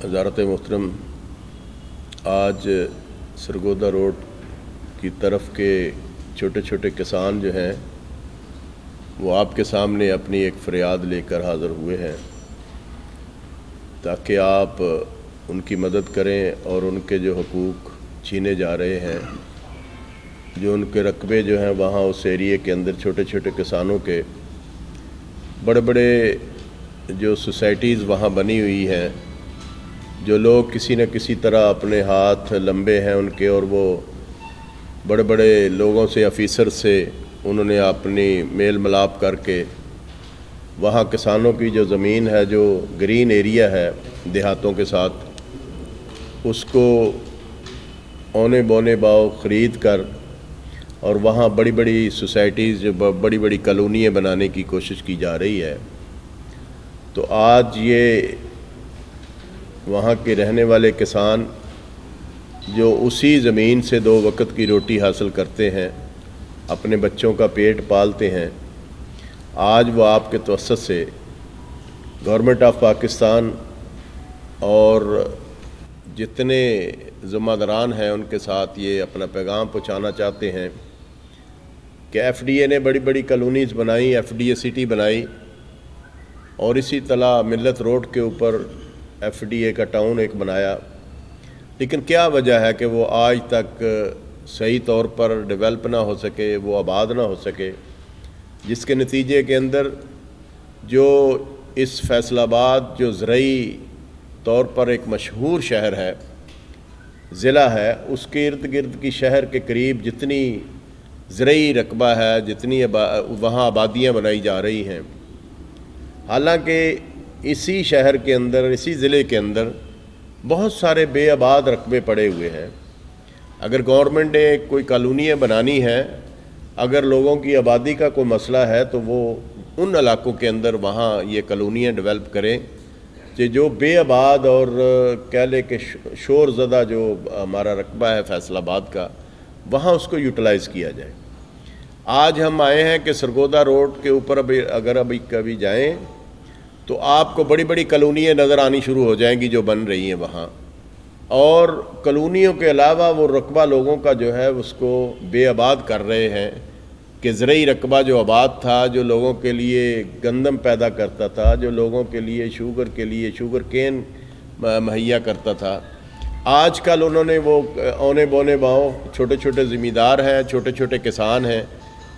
हज़ारत मोहतरम, आज सरगोदा रोड की तरफ के छोटे छोटे किसान जो हैं वो आपके सामने अपनी एक फ़रियाद लेकर हाज़िर हुए हैं ताकि आप उनकी मदद करें और उनके जो हकूक़ छीने जा रहे हैं, जो उनके रकबे जो हैं वहाँ उस एरिए के अंदर छोटे छोटे किसानों के बड़े बड़े जो सोसाइटीज़ वहाँ बनी हुई हैं, जो लोग किसी न किसी तरह अपने हाथ लंबे हैं उनके और वो बड़े बड़े लोगों से, ऑफिसर से उन्होंने अपनी मेल मिलाप करके वहाँ किसानों की जो ज़मीन है, जो ग्रीन एरिया है देहातों के साथ, उसको औने बौने भाव ख़रीद कर और वहाँ बड़ी बड़ी सोसाइटीज़, जो बड़ी बड़ी कॉलोनियाँ बनाने की कोशिश की जा रही है। तो आज ये वहाँ के रहने वाले किसान जो उसी ज़मीन से दो वक्त की रोटी हासिल करते हैं, अपने बच्चों का पेट पालते हैं, आज वो आपके तवस्सुत से गवर्नमेंट ऑफ पाकिस्तान और जितने ज़िम्मेदारान हैं उनके साथ ये अपना पैगाम पहुँचाना चाहते हैं कि एफडीए ने बड़ी बड़ी कॉलोनीज़ बनाई, एफडीए सिटी बनाई, और इसी तरह मिल्लत रोड के ऊपर एफडीए का टाउन एक बनाया, लेकिन क्या वजह है कि वो आज तक सही तौर पर डेवलप ना हो सके, वो आबाद ना हो सके, जिसके नतीजे के अंदर जो इस फैसलाबाद जो ज़रई तौर पर एक मशहूर शहर है, ज़िला है, उसके इर्द गिर्द की शहर के करीब जितनी ज़रई रकबा है, जितनी वहाँ आबादियाँ बनाई जा रही हैं, हालांकि इसी शहर के अंदर, इसी ज़िले के अंदर बहुत सारे बेआबाद रकबे पड़े हुए हैं। अगर गवर्नमेंट ने कोई कॉलोनियाँ बनानी है, अगर लोगों की आबादी का कोई मसला है, तो वो उन इलाकों के अंदर वहाँ ये कॉलोनियाँ डेवलप करें कि जो बेआबाद और कह ले कि शोर ज़दा जो हमारा रकबा है फैसलाबाद का, वहाँ उसको यूटिलाइज़ किया जाए। आज हम आए हैं कि सरगोदा रोड के ऊपर अभी कभी जाएं तो आपको बड़ी बड़ी कॉलोनियाँ नज़र आनी शुरू हो जाएंगी जो बन रही हैं वहाँ, और कॉलोनियों के अलावा वो रकबा लोगों का जो है उसको बेआबाद कर रहे हैं कि ज़रई रकबा जो आबाद था, जो लोगों के लिए गंदम पैदा करता था, जो लोगों के लिए शुगर केन मुहैया करता था, आजकल उन्होंने वो औने बौने भाव छोटे छोटे ज़मींदार हैं, छोटे छोटे किसान हैं,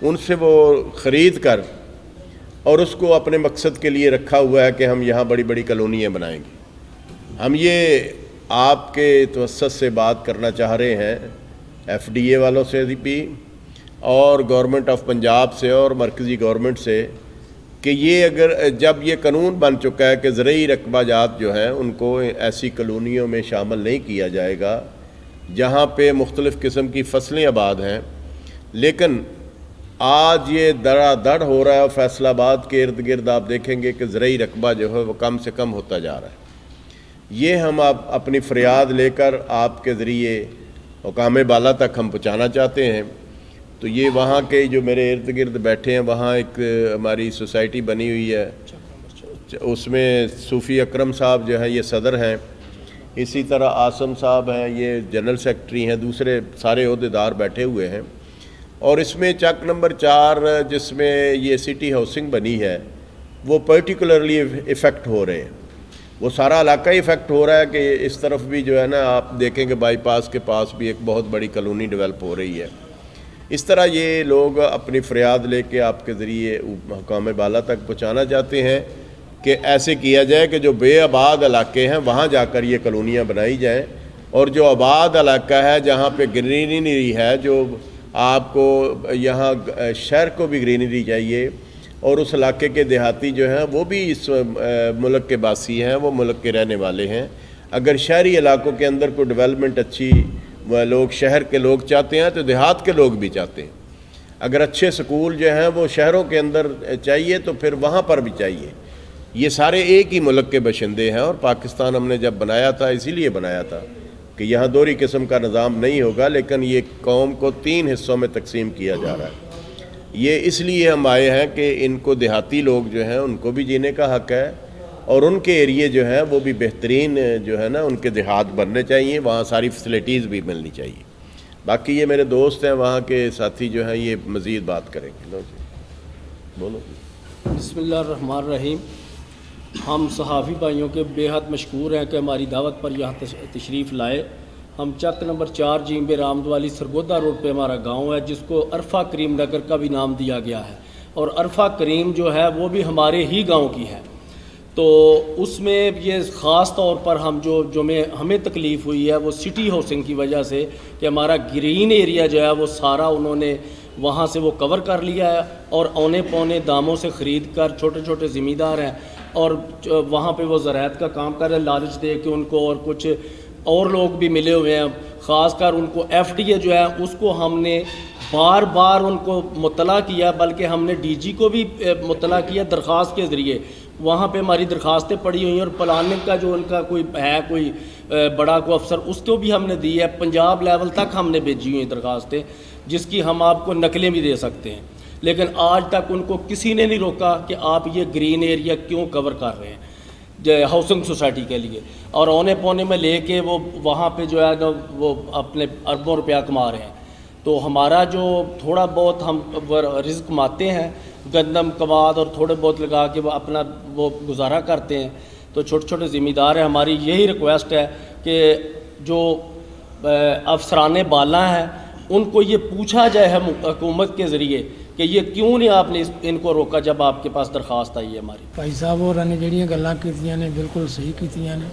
उनसे वो ख़रीद कर और उसको अपने मकसद के लिए रखा हुआ है कि हम यहाँ बड़ी बड़ी कॉलोनियाँ बनाएंगे। हम ये आपके तवस्सुत से बात करना चाह रहे हैं एफडीए वालों से भी और गवर्नमेंट ऑफ पंजाब से और मरकज़ी गवर्नमेंट से कि ये अगर जब ये कानून बन चुका है कि ज़रई रकबा जात जो हैं उनको ऐसी कॉलोनियों में शामिल नहीं किया जाएगा जहाँ पे मुख्तलिफ़ किस्म की फसलें आबाद हैं, लेकिन आज ये दरादर हो रहा है। फैसलाबाद के इर्द गिर्द आप देखेंगे कि ज़रई रकबा जो है वो कम से कम होता जा रहा है। ये हम आप अपनी फ़रियाद लेकर आपके ज़रिए हुकाम बाला तक हम पहुँचाना चाहते हैं। तो ये वहाँ के जो मेरे इर्द गिर्द बैठे हैं, वहाँ एक हमारी सोसाइटी बनी हुई है, उसमें सूफ़ी अकरम साहब जो है ये सदर हैं, इसी तरह आसम साहब हैं, ये जनरल सेक्रेटरी हैं, दूसरे सारे ओहदेदार बैठे हुए हैं। और इसमें चक नंबर 4 जिसमें ये सिटी हाउसिंग बनी है वो पर्टिकुलरली इफ़ेक्ट हो रहे हैं, वो सारा इलाका ही इफ़ेक्ट हो रहा है कि इस तरफ भी जो है ना आप देखेंगे बाईपास के पास भी एक बहुत बड़ी कॉलोनी डेवलप हो रही है। इस तरह ये लोग अपनी फ़रियाद लेके आपके ज़रिए हुकाम बाला तक पहुँचाना चाहते हैं कि ऐसे किया जाए कि जो बेआबाद इलाके हैं वहाँ जाकर ये कॉलोनियाँ बनाई जाएँ, और जो आबाद इलाका है जहाँ पे ग्रीनरी है, जो आपको यहाँ शहर को भी ग्रीनरी चाहिए और उस इलाके के देहाती जो हैं वो भी इस मुल्क के बासी हैं, वो मुल्क के रहने वाले हैं। अगर शहरी इलाकों के अंदर कोई डेवलपमेंट अच्छी लोग, शहर के लोग चाहते हैं तो देहात के लोग भी चाहते हैं। अगर अच्छे स्कूल जो हैं वो शहरों के अंदर चाहिए तो फिर वहाँ पर भी चाहिए। ये सारे एक ही मुल्क के बशिंदे हैं, और पाकिस्तान हमने जब बनाया था इसीलिए बनाया था कि यहाँ दोहरी किस्म का निज़ाम नहीं होगा, लेकिन ये कौम को 3 हिस्सों में तकसीम किया जा रहा है। ये इसलिए हम आए हैं कि इनको देहाती लोग जो हैं उनको भी जीने का हक़ है, اور ان کے ایریے جو ہیں وہ بھی بہترین جو ہے نا ان کے دیہات بننے چاہیے، وہاں ساری فیسلٹیز بھی ملنی چاہیے۔ باقی یہ میرے دوست ہیں وہاں کے ساتھی جو ہیں یہ مزید بات کریں گے۔ لو جی بولو۔ بسم اللہ الرحمن الرحیم۔ ہم صحافی بھائیوں کے بے حد مشکور ہیں کہ ہماری دعوت پر یہاں تشریف لائے۔ ہم چک نمبر 4 جیمبے رامد والی سرگودا روڈ پہ ہمارا گاؤں ہے، جس کو عرفہ کریم نگر کا بھی نام دیا گیا ہے، اور عرفہ کریم جو ہے وہ بھی ہمارے ہی گاؤں کی ہے۔ تو اس میں یہ خاص طور پر ہمیں تکلیف ہوئی ہے وہ سٹی ہاؤسنگ کی وجہ سے، کہ ہمارا گرین ایریا جو ہے وہ سارا انہوں نے وہاں سے وہ کور کر لیا ہے، اور اونے پونے داموں سے خرید کر چھوٹے چھوٹے زمیندار ہیں، اور وہاں پہ وہ زراعت کا کام کر رہے ہیں، لالچ دے کے ان کو، اور کچھ اور لوگ بھی ملے ہوئے ہیں۔ خاص کر ان کو ایف ڈی اے جو ہے اس کو ہم نے بار بار ان کو مطلع کیا، بلکہ ہم نے ڈی جی کو بھی مطلع کیا درخواست کے ذریعے۔ وہاں پہ ہماری درخواستیں پڑی ہوئی ہیں، اور پلاننگ کا جو ان کا کوئی بڑا کوئی افسر، اس کو بھی ہم نے دی ہے، پنجاب لیول تک ہم نے بھیجی ہوئی ہیں درخواستیں، جس کی ہم آپ کو نقلیں بھی دے سکتے ہیں۔ لیکن آج تک ان کو کسی نے نہیں روکا کہ آپ یہ گرین ایریا کیوں کور کر رہے ہیں ہاؤسنگ سوسائٹی کے لیے، اور اونے پونے میں لے کے وہ وہاں پہ جو ہے نا وہ اپنے اربوں روپیہ کما رہے ہیں۔ تو ہمارا جو تھوڑا بہت ہم رزق کماتے ہیں، گندم کواد اور تھوڑے بہت لگا کے وہ اپنا وہ گزارا کرتے ہیں، تو چھوٹے چھوٹے ذمہ دار ہیں۔ ہماری یہی ریکویسٹ ہے کہ جو افسران بالا ہیں ان کو یہ پوچھا جائے حکومت کے ذریعے کہ یہ کیوں نہیں آپ نے ان کو روکا جب آپ کے پاس درخواست آئی ہے ہماری۔ بھائی صاحب ہوراں نے جڑیاں گلاں کیتیاں نے بالکل صحیح کیتیاں نے،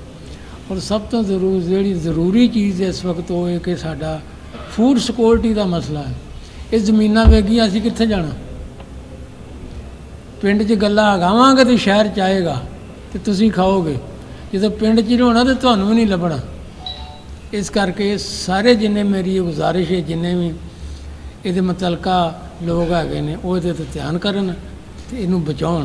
اور سب تو ضروری چیز اس وقت وہ ہے کہ ساڈا فوڈ سیکورٹی دا مسئلہ ہے۔ یہ زمیناں ویگیاں اسی کتنے جانا؟ پنڈ 'چ گلاں اگاواں گے تو شہر 'ਚ آئے گا تو تسی کھاؤ گے، جدو پنڈ 'ਚ ہونا تو تمہیں بھی نہیں لبنا۔ اس کر کے سارے جن میری گزارش ہے، جن بھی یہ متعلقہ لوگ ہے نے وہ یہ دھیان کرن تو یہ بچاؤ۔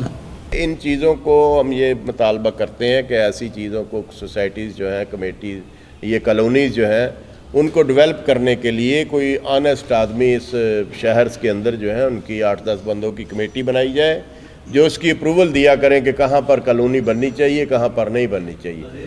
ان چیزوں کو ہم یہ مطالبہ کرتے ہیں کہ ایسی چیزوں کو سوسائٹیز جو ہیں، کمیٹیز، یہ کالونیز جو ہیں، ان کو ڈیولپ کرنے کے لیے کوئی آنیسٹ آدمی اس شہرز کے اندر جو ہیں ان کی 8-10 بندوں کی کمیٹی بنائی جائے، جو اس کی اپروول دیا کریں کہ کہاں پر کالونی بننی چاہیے، کہاں پر نہیں بننی چاہیے۔